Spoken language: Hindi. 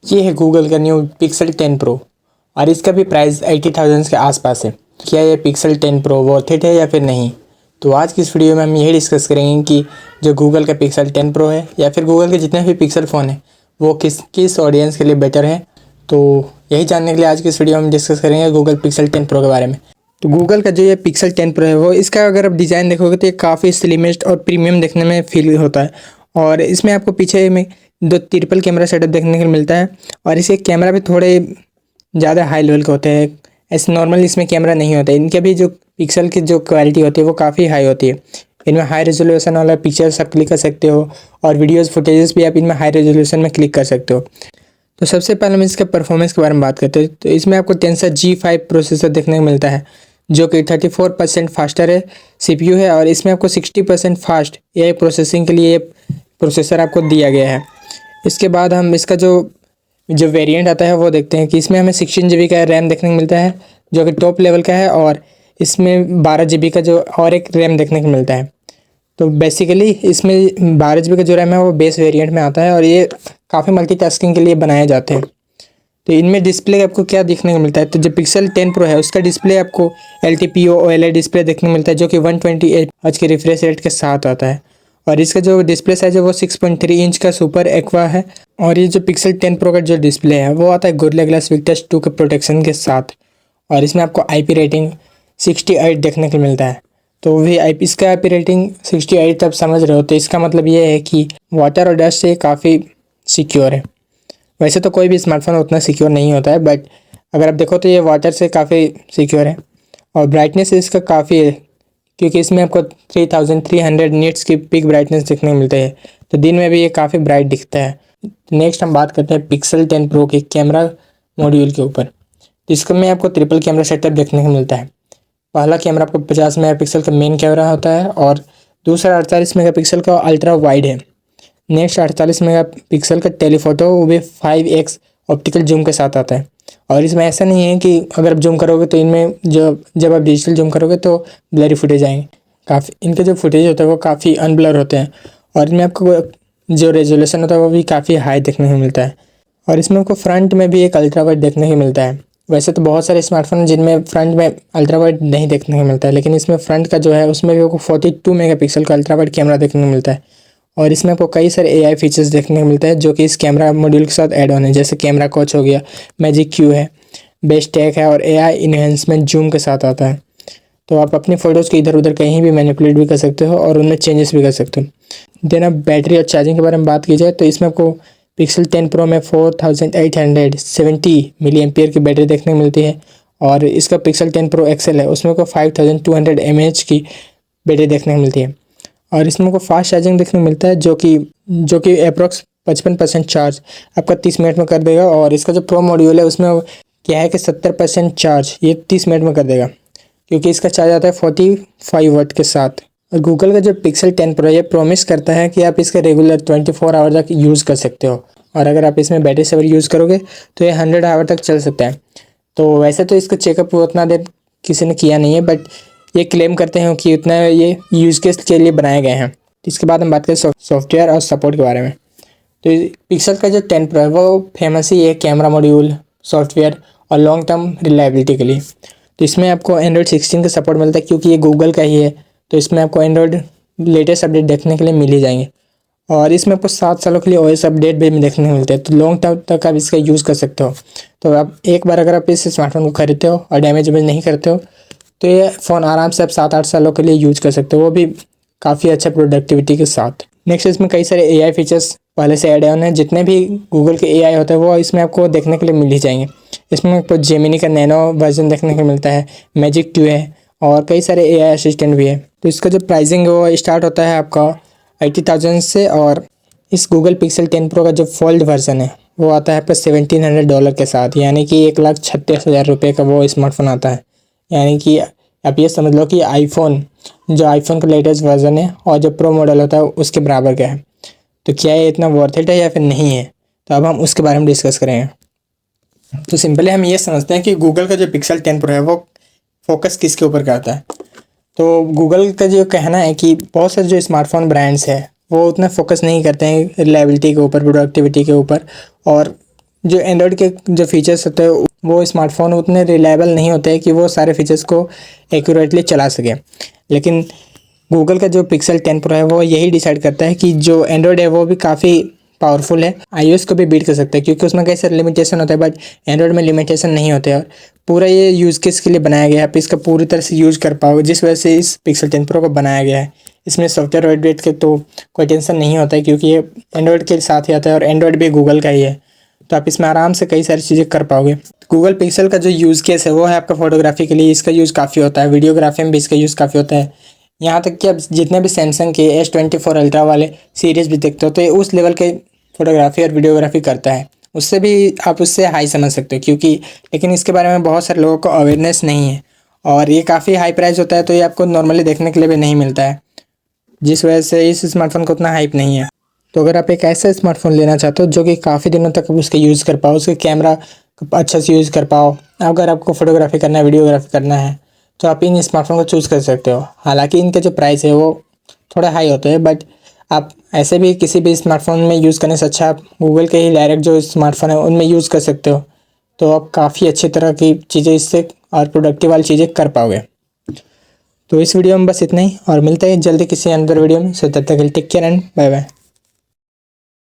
ये है गूगल का न्यू पिक्सल 10 प्रो और इसका भी प्राइस 80,000 के आसपास है। क्या ये पिक्सल 10 प्रो वर्थ इट है या फिर नहीं? तो आज की इस वीडियो में हम यही डिस्कस करेंगे कि जो गूगल का पिक्सल 10 प्रो है या फिर गूगल के जितने भी पिक्सल फ़ोन है वो किस ऑडियंस के लिए बेटर है। तो यही जानने के लिए आज की इस वीडियो में हम डिस्कस करेंगे गूगल पिक्सल 10 प्रो के बारे में। तो गूगल का जो ये पिक्सल 10 प्रो है वो इसका अगर आप डिज़ाइन देखोगे तो ये काफ़ी स्लिमेस्ट और प्रीमियम देखने में फील होता है। और इसमें आपको पीछे में 2 ट्रिपल कैमरा सेटअप देखने को मिलता है और इसके कैमरा भी थोड़े ज़्यादा हाई लेवल के होते हैं। ऐसे नॉर्मल इसमें कैमरा नहीं होता है। इनके भी जो पिक्सल की जो क्वालिटी होती है वो काफ़ी हाई होती है। इनमें हाई रेजोल्यूशन वाला पिक्चर्स आप क्लिक कर सकते हो और वीडियोस फुटेजेस भी आप इनमें हाई रेजोल्यूशन में क्लिक कर सकते हो। तो सबसे पहले हम इसके परफॉर्मेंस के बारे में बात करते हैं। तो इसमें आपको टेंसर G5 प्रोसेसर देखने को मिलता है जो कि 34% फास्टर है CPU है और इसमें आपको 60% फास्ट AI प्रोसेसिंग के लिए प्रोसेसर आपको दिया गया है। इसके बाद हम इसका जो वेरिएंट आता है वो देखते हैं कि इसमें हमें 16 GB का रैम देखने को मिलता है जो कि टॉप लेवल का है और इसमें 12 GB का जो और एक रैम देखने को मिलता है। तो बेसिकली इसमें 12 GB का जो रैम है वो बेस वेरिएंट में आता है और ये काफ़ी मल्टीटास्किंग के लिए बनाए जाते हैं। तो इनमें डिस्प्ले आपको क्या देखने को मिलता है? तो जो पिक्सल 10 प्रो है उसका डिस्प्ले आपको LTPO OLED डिस्प्ले देखने को मिलता है जो कि 128 हर्ट्ज के रिफ्रेश रेट के साथ आता है और इसका जो डिस्प्ले साइज है वो 6.3 इंच का सुपर एक्वा है। और ये जो पिक्सल 10 प्रो का जो डिस्प्ले है वो आता है गोरिल्ला ग्लास विक्टस 2 के प्रोटेक्शन के साथ और इसमें आपको IP रेटिंग 68 देखने को मिलता है। तो भी इसका IP रेटिंग 68 आप समझ रहे हो, तो इसका मतलब ये है कि वाटर और डस्ट से काफ़ी सिक्योर है। वैसे तो कोई भी स्मार्टफोन उतना सिक्योर नहीं होता है बट अगर आप देखो तो ये वाटर से काफ़ी सिक्योर है। और ब्राइटनेस इसका काफ़ी है क्योंकि इसमें आपको 3300 निट्स की पिक ब्राइटनेस देखने को मिलती है। तो दिन में भी ये काफ़ी ब्राइट दिखता है। नेक्स्ट हम बात करते हैं पिक्सल 10 प्रो के कैमरा मॉड्यूल के ऊपर। इसमें आपको ट्रिपल कैमरा सेटअप देखने को मिलता है। पहला कैमरा आपको 50 मेगापिक्सल का मेन कैमरा होता है और दूसरा 48 मेगापिक्सल का अल्ट्रा वाइड है। नेक्स्ट 48 मेगापिक्सल का टेलीफोटो वो भी 5x ऑप्टिकल जूम के साथ आता है। और इसमें ऐसा नहीं है कि अगर आप जूम करोगे तो इनमें जब आप डिजिटल जूम करोगे तो ब्लरी फुटेज आएंगे। काफ़ी इनके जो फुटेज होता है वो काफ़ी अनब्लर होते हैं और इनमें आपको जो रेजोल्यूशन होता है वो भी काफ़ी हाई देखने को मिलता है। और इसमें आपको फ्रंट में भी एक अल्ट्रा वाइड देखने को मिलता है। वैसे तो बहुत सारे स्मार्टफोन हैं जिनमें फ्रंट में अल्ट्रा वाइड नहीं देखने को मिलता है, लेकिन इसमें फ्रंट का जो है उसमें भी आपको 42 मेगापिक्सल का अल्ट्रा वाइड कैमरा देखने को मिलता है। और इसमें आपको कई सारे AI फीचर्स देखने को मिलते हैं जो कि इस कैमरा मॉड्यूल के साथ ऐड ऑन है, जैसे कैमरा कोच हो गया, मैजिक क्यू है, बेस्ट टैग है और AI इन्हेंसमेंट जूम के साथ आता है। तो आप अपनी फ़ोटोज़ को इधर उधर कहीं भी मैनिपुलेट भी कर सकते हो और उनमें चेंजेस भी कर सकते हो। देन अब बैटरी और चार्जिंग के बारे में बात की जाए तो इसमें आपको पिक्सल 10 प्रो में 4870 मिली एम्पियर की बैटरी देखने को मिलती है और इसका पिक्सल 10 प्रो XL है उसमें को 5200 mAh की बैटरी देखने को मिलती है। और इसमें को फास्ट चार्जिंग देखने को मिलता है जो कि अप्रॉक्स 55% चार्ज आपका 30 मिनट में कर देगा। और इसका जो प्रो मॉड्यूल है उसमें क्या है कि 70% चार्ज ये 30 मिनट में कर देगा क्योंकि इसका चार्ज आता है 45 वाट के साथ। और गूगल का जो पिक्सल 10 प्रो ये प्रॉमिस करता है कि आप इसका रेगुलर 24 आवर तक यूज़ कर सकते हो और अगर आप इसमें बैटरी सेवर यूज़ करोगे तो ये 100 आवर तक चल सकता है। तो वैसे तो इसका चेकअप उतना देर किसी ने किया नहीं है बट ये क्लेम करते हैं कि उतना ये यूज़ केस के लिए बनाए गए हैं। इसके बाद हम बात करें सॉफ्टवेयर और सपोर्ट के बारे में। तो पिक्सल का जो 10 प्रो है वो फेमस ही है कैमरा मॉड्यूल, सॉफ्टवेयर और लॉन्ग टर्म रिलायबिलिटी के लिए। तो इसमें आपको एंड्रॉयड 16 का सपोर्ट मिलता है क्योंकि ये गूगल का ही है, तो इसमें आपको एंड्रॉयड लेटेस्ट अपडेट देखने के लिए मिल ही जाएंगे। और इसमें आपको 7 सालों के लिए OS अपडेट भी देखने को मिलते हैं, तो लॉन्ग टर्म तक आप इसका यूज़ कर सकते हो। तो आप एक बार अगर आप इस स्मार्टफोन को खरीदते हो और डैमेज नहीं करते हो तो ये फ़ोन आराम से आप 7-8 सालों के लिए यूज़ कर सकते हो, वो भी काफ़ी अच्छा प्रोडक्टिविटी के साथ। नेक्स्ट इसमें कई सारे AI फीचर्स पहले से ऐड ऑन है। जितने भी गूगल के AI होते हैं वो इसमें आपको देखने के लिए मिल ही जाएंगे। इसमें आपको जेमिनी का नैनो वर्जन देखने को मिलता है, मैजिक 2 है और कई सारे AI असिस्टेंट भी है। तो इसका जो प्राइसिंग है वो स्टार्ट होता है आपका 80,000 से और इस गूगल पिक्सल 10 प्रो का जो फोल्ड वर्जन है वो आता है आपका $1,700 के साथ, यानी कि 1,36,000 रुपये का वो स्मार्टफोन आता है। यानी कि आप ये समझ लो कि आईफोन का लेटेस्ट वर्जन है और जो प्रो मॉडल होता है उसके बराबर का है। तो क्या ये इतना वर्थ इट है या फिर नहीं है, तो अब हम उसके बारे में डिस्कस करेंगे। तो सिंपली हम ये समझते हैं कि गूगल का जो पिक्सल 10 प्रो है वो फोकस किसके ऊपर करता है। तो गूगल का जो कहना है कि बहुत सारे जो स्मार्टफोन ब्रांड्स है वो उतना फोकस नहीं करते हैं रिलायबिलिटी के ऊपर, प्रोडक्टिविटी के ऊपर और जो एंड्रॉयड के जो फीचर्स होते हैं वो स्मार्टफोन उतने रिलायबल नहीं होते हैं कि वो सारे फीचर्स को एक्यूरेटली चला सके। लेकिन गूगल का जो पिक्सल 10 प्रो है वो यही डिसाइड करता है कि जो एंड्रॉयड है वो भी काफ़ी पावरफुल है, iOS को भी बीट कर सकता है, क्योंकि उसमें कई सारे लिमिटेशन होता है बट एंड्रॉयड में लिमिटेशन नहीं होते। और पूरा ये यूज़ केस के लिए बनाया गया है, आप इसका पूरी तरह से यूज़ कर पाओगे, जिस वजह से इस पिक्सल 10 प्रो को बनाया गया है। इसमें सॉफ्टवेयर अपडेट के तो कोई टेंशन नहीं होता है, क्योंकि ये एंड्रॉयड के साथ ही आता है और एंड्रॉयड भी गूगल का ही है, तो आप इसमें आराम से कई सारी चीज़ें कर पाओगे। गूगल पिक्सल का जो यूज़ केस है वो है आपका फोटोग्राफी के लिए, इसका यूज़ काफ़ी होता है, वीडियोग्राफी में भी इसका यूज़ काफ़ी होता है। यहाँ तक कि आप जितने भी सैमसंग के S24 अल्ट्रा वाले सीरीज़ भी देखते हो तो ये उस लेवल के फोटोग्राफी और वीडियोग्राफी करता है, उससे भी आप उससे हाई समझ सकते हो, क्योंकि लेकिन इसके बारे में बहुत सारे लोगों को अवेयरनेस नहीं है और ये काफ़ी हाई प्राइस होता है, तो ये आपको नॉर्मली देखने के लिए भी नहीं मिलता है, जिस वजह से इस स्मार्टफोन को उतना हाइप नहीं है। तो अगर आप एक ऐसा स्मार्टफोन लेना चाहते हो जो कि काफ़ी दिनों तक उसका यूज़ कर पाओ, उसके कैमरा अच्छा से यूज़ कर पाओ, अगर आपको फोटोग्राफी करना है, वीडियोग्राफी करना है, तो आप इन स्मार्टफोन को चूज़ कर सकते हो। हालांकि इनके जो प्राइस है वो थोड़ा हाई होते हैं, बट आप ऐसे भी किसी भी स्मार्टफोन में यूज़ करने से अच्छा आप गूगल के ही डायरेक्ट जो स्मार्टफोन है उनमें यूज़ कर सकते हो, तो आप काफ़ी अच्छी तरह की चीज़ें इससे और प्रोडक्टिव वाली चीज़ें कर पाओगे। तो इस वीडियो में बस इतना ही, और मिलते हैं जल्दी किसी अंदर वीडियो में। सो तब तक take care and bye bye.